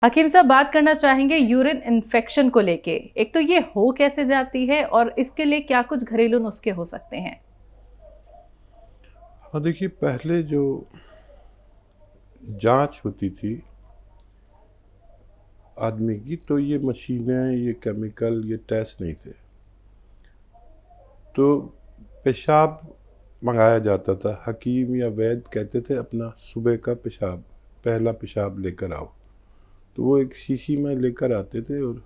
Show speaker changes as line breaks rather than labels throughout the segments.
हकीम साहब, बात करना चाहेंगे यूरिन इन्फेक्शन को लेके। एक तो ये हो कैसे जाती है और इसके लिए क्या कुछ घरेलू नुस्खे हो सकते हैं?
हाँ, देखिए, पहले जो जांच होती थी आदमी की, तो ये मशीनें, ये केमिकल, ये टेस्ट नहीं थे। तो पेशाब मंगाया जाता था। हकीम या वैद्य कहते थे अपना सुबह का पेशाब, पहला पेशाब लेकर आओ। तो वो एक शीशी में लेकर आते थे और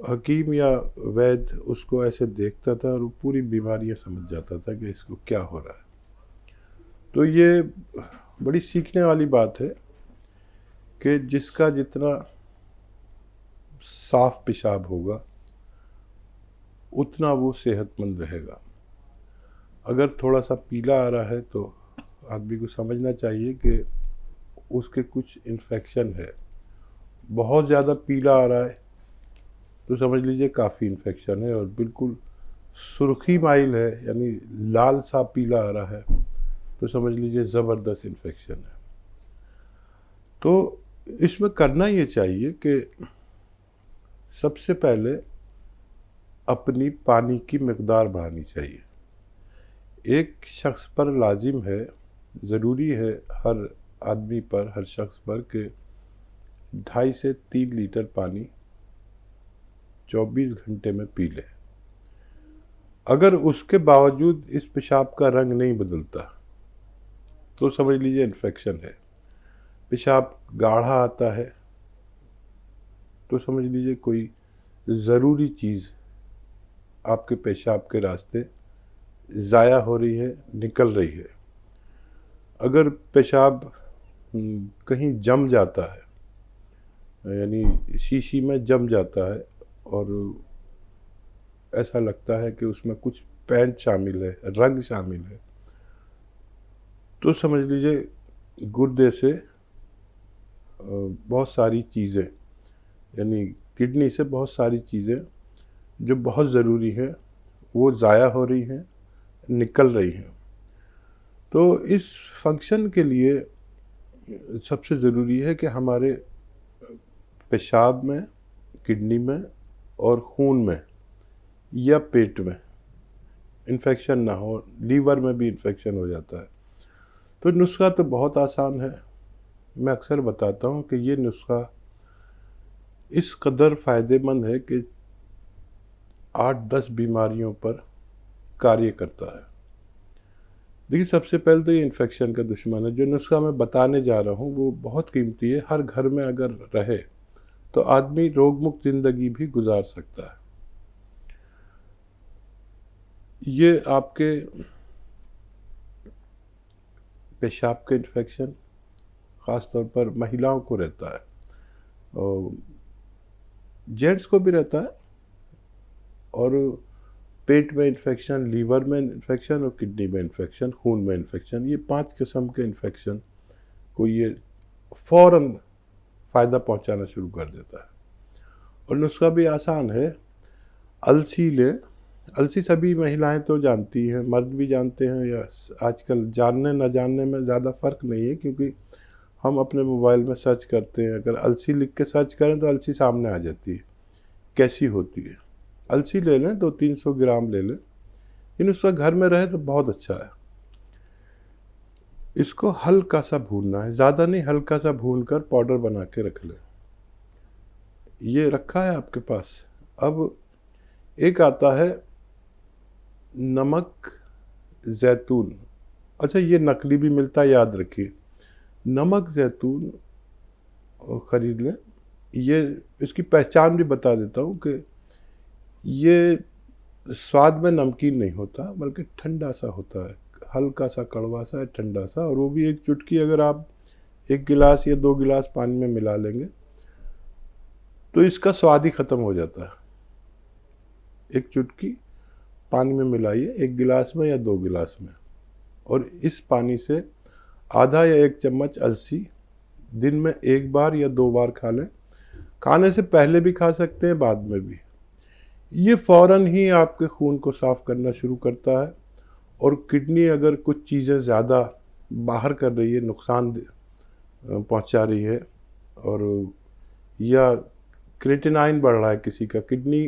हकीम या वैद्य उसको ऐसे देखता था और वो पूरी बीमारियां समझ जाता था कि इसको क्या हो रहा है। तो ये बड़ी सीखने वाली बात है कि जिसका जितना साफ पेशाब होगा उतना वो सेहतमंद रहेगा। अगर थोड़ा सा पीला आ रहा है तो आदमी को समझना चाहिए कि उसके कुछ इन्फेक्शन है। बहुत ज़्यादा पीला आ रहा है तो समझ लीजिए काफ़ी इन्फेक्शन है, और बिल्कुल सुर्खी माइल है यानी लाल सा पीला आ रहा है तो समझ लीजिए ज़बरदस्त इन्फेक्शन है। तो इसमें करना ये चाहिए कि सबसे पहले अपनी पानी की मिकदार बढ़ानी चाहिए। एक शख्स पर लाजिम है, ज़रूरी है हर आदमी पर, हर शख्स पर कि 2.5 से 3 लीटर पानी 24 घंटे में पी ले। अगर उसके बावजूद इस पेशाब का रंग नहीं बदलता तो समझ लीजिए इन्फेक्शन है। पेशाब गाढ़ा आता है तो समझ लीजिए कोई ज़रूरी चीज़ आपके पेशाब के रास्ते ज़ाया हो रही है, निकल रही है। अगर पेशाब कहीं जम जाता है, यानी शीशी में जम जाता है और ऐसा लगता है कि उसमें कुछ पेंट शामिल है, रंग शामिल है, तो समझ लीजिए गुर्दे से बहुत सारी चीज़ें, यानी किडनी से बहुत सारी चीज़ें जो बहुत ज़रूरी हैं वो ज़ाया हो रही हैं, निकल रही हैं। तो इस फंक्शन के लिए सबसे ज़रूरी है कि हमारे पेशाब में, किडनी में और खून में या पेट में इन्फेक्शन ना हो। लीवर में भी इन्फेक्शन हो जाता है। तो नुस्खा तो बहुत आसान है। मैं अक्सर बताता हूँ कि ये नुस्खा इस कदर फ़ायदेमंद है कि 8-10 बीमारियों पर कार्य करता है। देखिए, सबसे पहले तो ये इन्फेक्शन का दुश्मन है। जो नुस्खा मैं बताने जा रहा हूँ वो बहुत कीमती है। हर घर में अगर रहे तो आदमी रोग मुक्त ज़िंदगी भी गुजार सकता है। ये आपके पेशाब के इन्फेक्शन ख़ास तौर पर महिलाओं को रहता है और जेंट्स को भी रहता है। और पेट में इन्फेक्शन, लीवर में इन्फेक्शन और किडनी में इन्फेक्शन, खून में इन्फेक्शन, ये 5 किस्म के इन्फेक्शन को ये फ़ौरन फ़ायदा पहुंचाना शुरू कर देता है। और नुस्खा भी आसान है। अलसी ले। अलसी सभी महिलाएं तो जानती हैं, मर्द भी जानते हैं, या आजकल जानने न जानने में ज़्यादा फ़र्क नहीं है, क्योंकि हम अपने मोबाइल में सर्च करते हैं। अगर अलसी लिख के सर्च करें तो अलसी सामने आ जाती है कैसी होती है। अलसी ले लें, 200-300 ग्राम ले लें। ये नुस्खा घर में रहे तो बहुत अच्छा है। इसको हल्का सा भूनना है, ज़्यादा नहीं, हल्का सा भून कर पाउडर बना के रख लें। ये रखा है आपके पास। अब एक आता है नमक ज़ैतून। अच्छा, ये नकली भी मिलता है, याद रखिए। नमक ज़ैतून ख़रीद लें। ये इसकी पहचान भी बता देता हूँ कि ये स्वाद में नमकीन नहीं होता, बल्कि ठंडा सा होता है, हल्का सा कड़वा सा है, ठंडा सा। और वो भी एक चुटकी अगर आप 1 गिलास या 2 गिलास पानी में मिला लेंगे तो इसका स्वाद ही ख़त्म हो जाता है। एक चुटकी पानी में मिलाइए, 1 गिलास में या 2 गिलास में, और इस पानी से आधा या 1 चम्मच अलसी दिन में 1 बार या 2 बार खा लें। खाने से पहले भी खा सकते हैं, बाद में भी। ये फ़ौरन ही आपके खून को साफ़ करना शुरू करता है। और किडनी अगर कुछ चीज़ें ज़्यादा बाहर कर रही है, नुकसान पहुंचा रही है, और या क्रेटिनाइन बढ़ रहा है किसी का, किडनी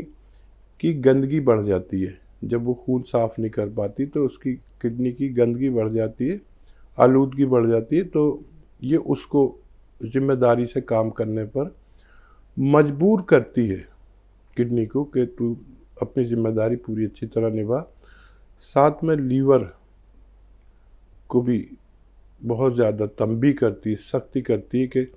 की गंदगी बढ़ जाती है, जब वो खून साफ नहीं कर पाती तो उसकी किडनी की गंदगी बढ़ जाती है, आलूदगी बढ़ जाती है, तो ये उसको जिम्मेदारी से काम करने पर मजबूर करती है किडनी को कि तू अपनी जिम्मेदारी पूरी अच्छी तरह निभा। साथ में लीवर को भी बहुत ज़्यादा तंबी करती है, सख्ती करती है कि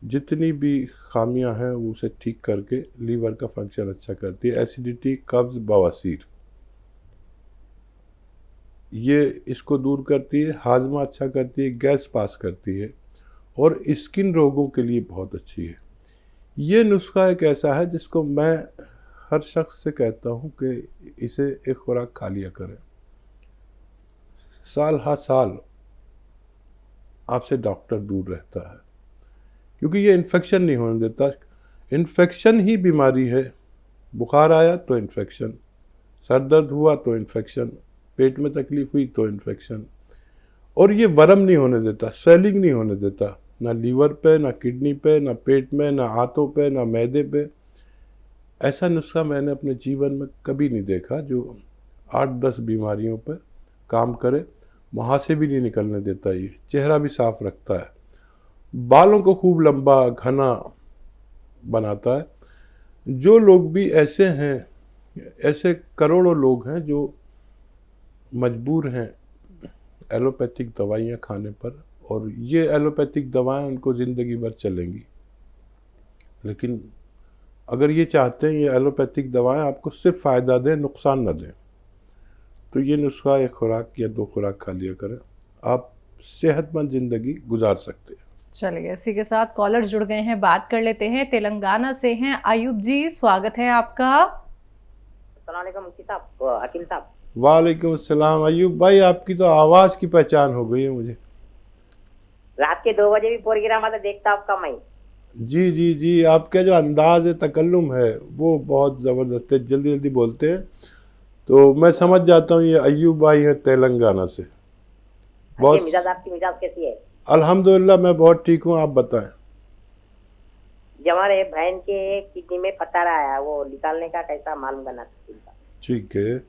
जितनी भी खामियां हैं वो उसे ठीक करके लीवर का फंक्शन अच्छा करती है। एसिडिटी, कब्ज़, बवासीर, ये इसको दूर करती है, हाजमा अच्छा करती है, गैस पास करती है और स्किन रोगों के लिए बहुत अच्छी है। ये नुस्खा एक ऐसा है जिसको मैं हर शख्स से कहता हूँ कि इसे एक खुराक खा लिया करें। साल हर साल आपसे डॉक्टर दूर रहता है, क्योंकि ये इन्फेक्शन नहीं होने देता। इन्फेक्शन ही बीमारी है। बुखार आया तो इन्फेक्शन, सर दर्द हुआ तो इन्फेक्शन, पेट में तकलीफ हुई तो इन्फेक्शन, और ये वर्म नहीं होने देता, स्वेलिंग नहीं होने देता, ना लीवर पे, ना किडनी पे, ना पेट में, ना हाथों पे, ना मैदे पे। ऐसा नुस्खा मैंने अपने जीवन में कभी नहीं देखा जो 8-10 बीमारियों पे काम करे। वहाँ से भी नहीं निकलने देता, ये चेहरा भी साफ रखता है, बालों को खूब लंबा घना बनाता है। जो लोग भी ऐसे हैं, ऐसे करोड़ों लोग हैं जो मजबूर हैं एलोपैथिक दवाइयाँ खाने पर, और ये एलोपैथिक दवाएं उनको ज़िंदगी भर चलेंगी। लेकिन अगर ये चाहते हैं ये एलोपैथिक दवाएं आपको सिर्फ फ़ायदा दें, नुकसान न दें, तो ये नुस्खा एक खुराक या 2 खुराक खा लिया करें, आप सेहतमंद ज़िंदगी गुजार सकते हैं।
चलिए, इसी के साथ कॉलर जुड़ गए हैं, बात कर लेते हैं। तेलंगाना से हैं अयूब जी, स्वागत है आपका।
अस्सलाम वालेकुम मुफ्ती साहब, अकील साहब।
वालेकुम अस्सलाम। अयूब भाई, आपकी तो आवाज़ की पहचान हो गई है मुझे।
रात के 2 बजे भी प्रोग्राम आता देखता आपका मैं।
जी जी जी, आपका जो अंदाज़ है, तकल्लुम है, वो बहुत ज़बरदस्त है, जल्दी जल्दी बोलते हैं, तो मैं समझ जाता हूँ ये अयूब भाई है तेलंगाना से।
बहुत मिजाज, आपकी मिजाज कैसी है?
अल्हम्दुलिल्लाह मैं बहुत ठीक हूँ, आप बताएं।
जब हमारे बहन के किडनी में पत्थर आया, वो निकालने का कैसा मालूम करना था?
ठीक है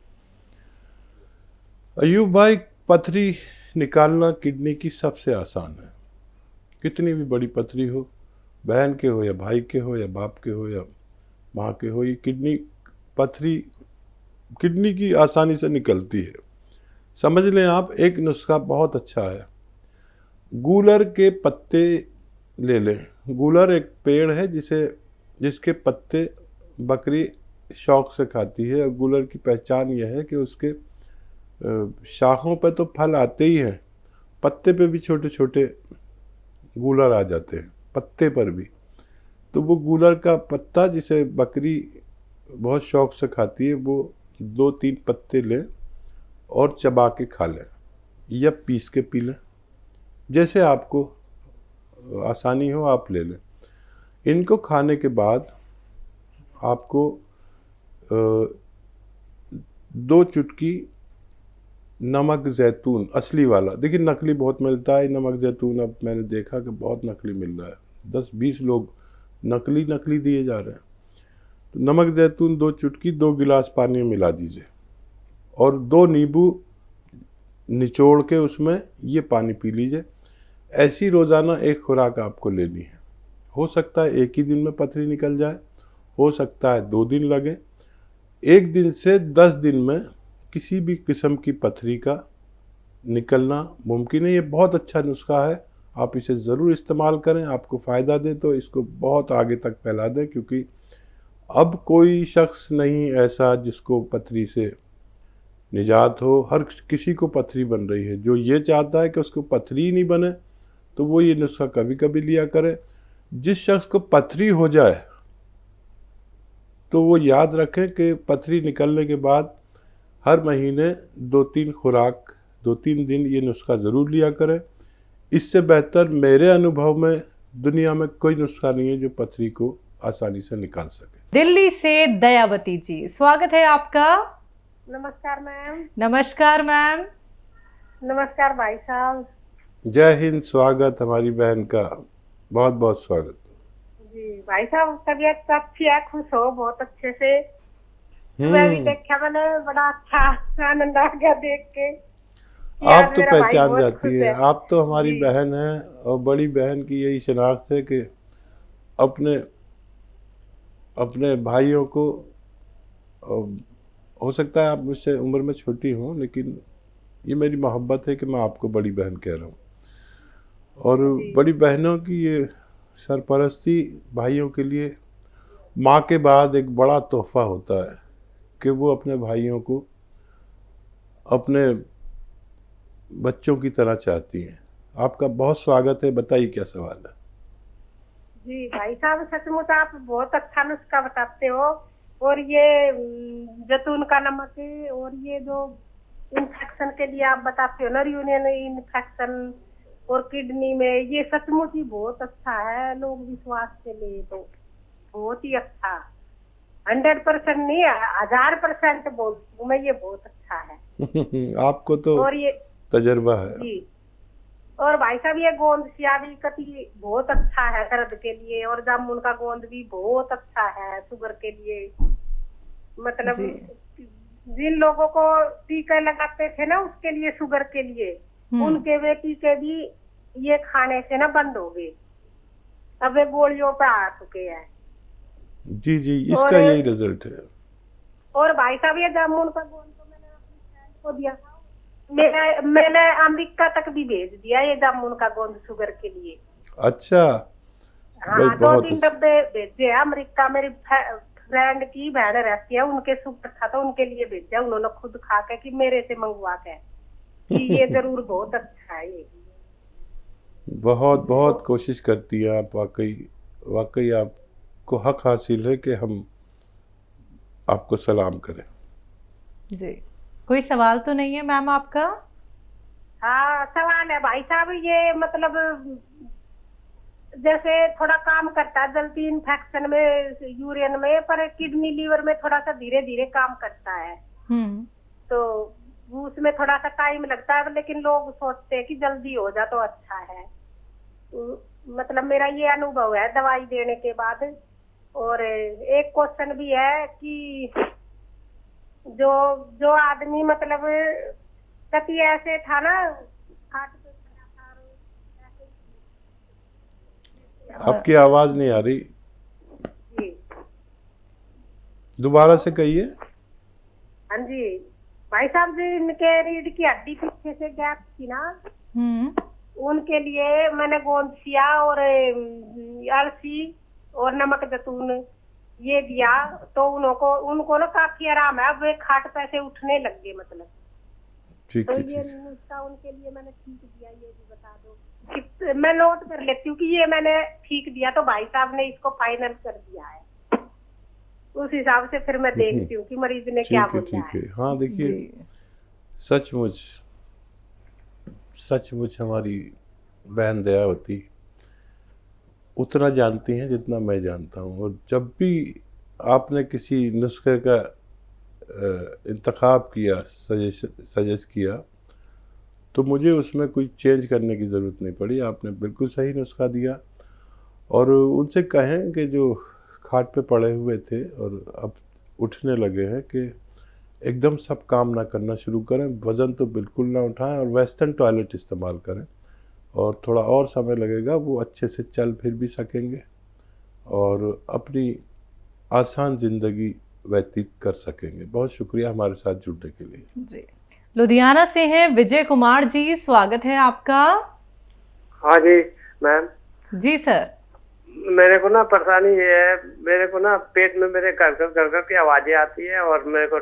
अयूब भाई, पथरी निकालना किडनी की सबसे आसान है। कितनी भी बड़ी पथरी हो, बहन के हो या भाई के हो या बाप के हो या माँ के हो, ये पथरी किडनी की आसानी से निकलती है। समझ लें आप, एक नुस्खा बहुत अच्छा है। गूलर के पत्ते ले लें। गूलर एक पेड़ है जिसके पत्ते बकरी शौक से खाती है, और गूलर की पहचान यह है कि उसके शाखों पर तो फल आते ही हैं, पत्ते पे भी छोटे छोटे गूलर आ जाते हैं, पत्ते पर भी। तो वो गूलर का पत्ता जिसे बकरी बहुत शौक से खाती है, वो 2-3 पत्ते लें और चबा के खा लें या पीस के पी लें, जैसे आपको आसानी हो आप ले लें। इनको खाने के बाद आपको 2 चुटकी नमक ज़ैतून, असली वाला, देखिए नकली बहुत मिलता है नमक ज़ैतून, अब मैंने देखा कि बहुत नकली मिल रहा है, 10-20 लोग नकली दिए जा रहे हैं। तो नमक ज़ैतून 2 चुटकी 2 गिलास पानी में मिला दीजिए, और 2 नींबू निचोड़ के उसमें ये पानी पी लीजिए। ऐसी रोज़ाना एक खुराक आपको लेनी है। हो सकता है एक ही दिन में पथरी निकल जाए, हो सकता है 2 दिन लगे, 1 दिन से 10 दिन में किसी भी किस्म की पथरी का निकलना मुमकिन है। ये बहुत अच्छा नुस्खा है, आप इसे ज़रूर इस्तेमाल करें, आपको फ़ायदा दे तो इसको बहुत आगे तक फैला दें, क्योंकि अब कोई शख्स नहीं ऐसा जिसको पथरी से निजात हो। हर किसी को पथरी बन रही है। जो ये चाहता है कि उसको पथरी नहीं बने, तो वो ये नुस्खा कभी कभी लिया करे। जिस शख्स को पथरी हो जाए तो वो याद रखें कि पथरी निकलने के बाद हर महीने 2-3 खुराक, 2-3 दिन ये नुस्खा ज़रूर लिया करें। इससे बेहतर मेरे अनुभव में दुनिया में कोई नुस्खा नहीं है जो पथरी को आसानी से निकाल सके।
दिल्ली से दयावती जी, स्वागत है आपका।
नमस्कार मैम।
नमस्कार मैम।
नमस्कार भाई साहब।
जय हिंद, स्वागत हमारी बहन का, बहुत बहुत स्वागत।
जी भाई साहब तबीयत तो अच्छी है, खुश हो बहुत अच्छे से। मैं भी देखा, मैंने बड़ा अच्छा आनंद आ गया देख के।
आप
आज
तो
मेरा भाई
पहचान
बहुत
जाती
खुश
है,
है।
आप तो हमारी
जी
बहन है, और बड़ी बहन की यही शनाख्त है कि अपने अपने भाइयों को, हो सकता है आप मुझसे उम्र में छोटी हों, लेकिन ये मेरी मोहब्बत है कि मैं आपको बड़ी बहन कह रहा हूँ। और
जी
बड़ी बहनों की ये सरपरस्ती भाइयों के लिए माँ के बाद एक बड़ा तोहफा होता है कि वो अपने भाइयों को अपने बच्चों की तरह चाहती हैं। आपका बहुत स्वागत है, बताइए क्या सवाल है।
जी भाई साहब, सचमुच आप बहुत अच्छा नुस्खा बताते हो। और ये जैतून का नमक है, और ये जो इन्फेक्शन के लिए आप बताते हो ना, यूरिन इन्फेक्शन और किडनी में, ये सचमुच ही बहुत अच्छा है। लोग विश्वास के लिए तो बहुत ही अच्छा, 100% नहीं, 1000% बोलती हूँ मैं, ये बहुत अच्छा है।
आपको तो
और ये
तजर्बा है।
जी, और भाई साहब ये गोंद सिया भी कति बहुत अच्छा है दर्द के लिए, और जामुन का गोंद भी बहुत अच्छा है शुगर के लिए। मतलब
जी।
जिन लोगों को टीके लगाते थे ना उसके लिए, शुगर के लिए, उनके वे टीके भी ये खाने से ना बंद हो गए। अब वे गोलियों पे आ चुके हैं।
जी जी, इसका
और
यही रिजल्ट है।
भाई साहब ये जामुन का गोंद तो मैंने अपनी फ्रेंड को दिया था। मैंने अमेरिका तक भी भेज दिया ये जामुन का गोंद शुगर के लिए।
अच्छा भाई,
हाँ,
बहुत
2-3 डब्बे भेजे हैं अमेरिका। मेरी फ्रेंड की बहन रहती है, उनके शुगर था तो उनके लिए भेजा उन्होंने खुद खा के कि मेरे से मंगवा के कि ये जरूर बहुत अच्छा है ये।
बहुत बहुत कोशिश करती है आप, वाकई वाकई आपको हक हासिल है कि हम आपको सलाम करें।
जी, कोई सवाल तो नहीं है मैम आपका?
हाँ सवाल है भाई साहब, ये मतलब जैसे थोड़ा काम करता है जल्दी इन्फेक्शन में, यूरिन में, पर किडनी लीवर में थोड़ा सा धीरे धीरे काम करता है। तो उसमें थोड़ा सा टाइम लगता है, लेकिन लोग सोचते हैं कि जल्दी हो जा तो अच्छा है। मतलब मेरा ये अनुभव है दवाई देने के बाद। और एक क्वेश्चन भी है कि जो जो आदमी मतलब कति ऐसे था ना, हार्ट पे खड़ा था और ऐसे
आपकी आवाज़ नहीं आ रही,
जी।
दोबारा से कहिए।
हाँ जी भाई साहब जी, इनके रीढ़ की हड्डी पीछे से गैप थी ना, उनके लिए मैंने गोंदसिया और अलसी और नमक जैतून ये दिया, तो उनको ना काफी आराम है। अब वे खाट पे से उठने लग गए मतलब।
ठीक
तो
है,
ये
ठीक।
नुस्खा उनके लिए मैंने ठीक दिया, ये भी बता दो कि मैं नोट कर लेती हूँ कि ये मैंने ठीक दिया, तो भाई साहब ने इसको फाइनल कर दिया है। उस हिसाब से फिर मैं देखती हूँ कि मरीज ने क्या
ठीक है,
बोला
ठीक है। हाँ देखिए,
जी।
सचमुच सचमुच हमारी बहन दयावती उतना जानती हैं जितना मैं जानता हूँ। और जब भी आपने किसी नुस्खे का इंतखाब किया, सजेस्ट किया, तो मुझे उसमें कोई चेंज करने की ज़रूरत नहीं पड़ी। आपने बिल्कुल सही नुस्खा दिया। और उनसे कहें कि जो खाट पे पड़े हुए थे और अब उठने लगे हैं, कि एकदम सब काम ना करना शुरू करें, वज़न तो बिल्कुल ना उठाएं, और वेस्टर्न टॉयलेट इस्तेमाल करें। और थोड़ा और समय लगेगा, वो अच्छे से चल फिर भी सकेंगे और अपनी आसान ज़िंदगी व्यतीत कर सकेंगे। बहुत शुक्रिया हमारे साथ जुड़ने के लिए।
जी, लुधियाना से हैं विजय कुमार जी, स्वागत है आपका।
हाँ जी मैम।
जी सर।
मेरे को ना परेशानी ये है, मेरे को ना पेट में मेरे गड़गड़ की आवाजें आती है और मेरे को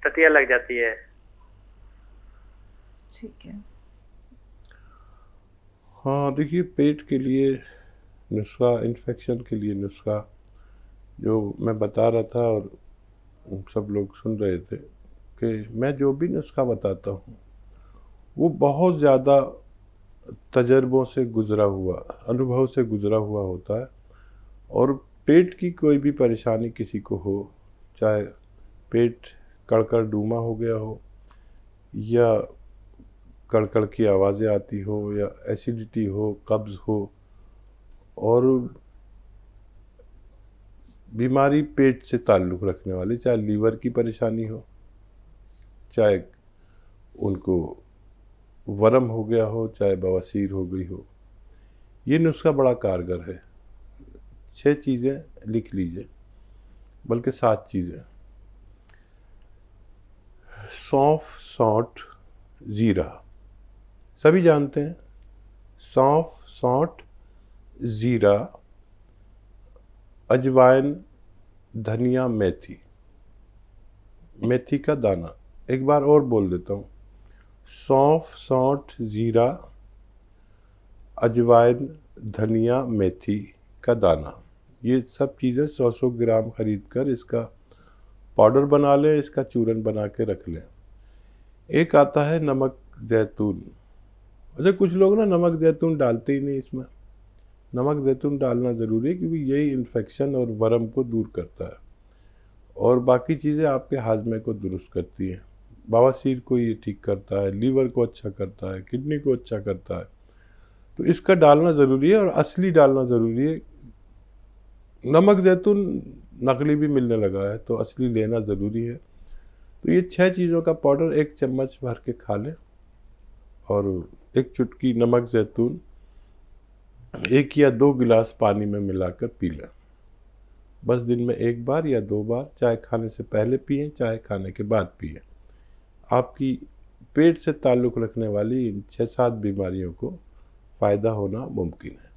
टटिया लग जाती है।
ठीक है।
हाँ देखिए, पेट के लिए नुस्खा, इन्फेक्शन के लिए नुस्खा जो मैं बता रहा था और सब लोग सुन रहे थे, कि मैं जो भी नुस्खा बताता हूँ वो बहुत ज़्यादा तजर्बों से गुज़रा हुआ, अनुभव से गुज़रा हुआ होता है। और पेट की कोई भी परेशानी किसी को हो, चाहे पेट कड़कड़ डूमा हो गया हो, या कड़कड़ की आवाज़ें आती हो, या एसिडिटी हो, कब्ज़ हो, और बीमारी पेट से ताल्लुक़ रखने वाली, चाहे लीवर की परेशानी हो, चाहे उनको वर्म हो गया हो, चाहे बवासीर हो गई हो, ये नुस्खा बड़ा कारगर है। 6 चीज़ें लिख लीजिए, बल्कि 7 चीज़ें। सौंफ, सौंठ, ज़ीरा, सभी जानते हैं। सौंफ, सौंठ, ज़ीरा, अजवाइन, धनिया, मेथी, मेथी का दाना। एक बार और बोल देता हूँ, सौंफ, सौंठ, ज़ीरा, अजवाइन, धनिया, मेथी का दाना, ये सब चीज़ें 100-100 ग्राम ख़रीद कर इसका पाउडर बना लें, इसका चूरन बना के रख लें। एक आता है नमक ज़ैतून। अच्छा, कुछ लोग ना नमक ज़ैतून डालते ही नहीं इसमें। नमक ज़ैतून डालना ज़रूरी है, क्योंकि यही इन्फेक्शन और वर्म को दूर करता है और बाकी चीज़ें आपके हाजमे को दुरुस्त करती हैं। बवासीर को ये ठीक करता है, लीवर को अच्छा करता है, किडनी को अच्छा करता है। तो इसका डालना ज़रूरी है और असली डालना ज़रूरी है। नमक ज़ैतून नकली भी मिलने लगा है, तो असली लेना ज़रूरी है। तो ये 6 चीज़ों का पाउडर 1 चम्मच भर के खा लें और 1 चुटकी नमक ज़ैतून 1 या 2 गिलास पानी में मिलाकर पी लें। बस दिन में 1 बार या 2 बार, चाहे खाने से पहले पिएं, चाहे खाने के बाद पिएं। आपकी पेट से ताल्लुक़ रखने वाली इन 6-7 बीमारियों को फ़ायदा होना मुमकिन है।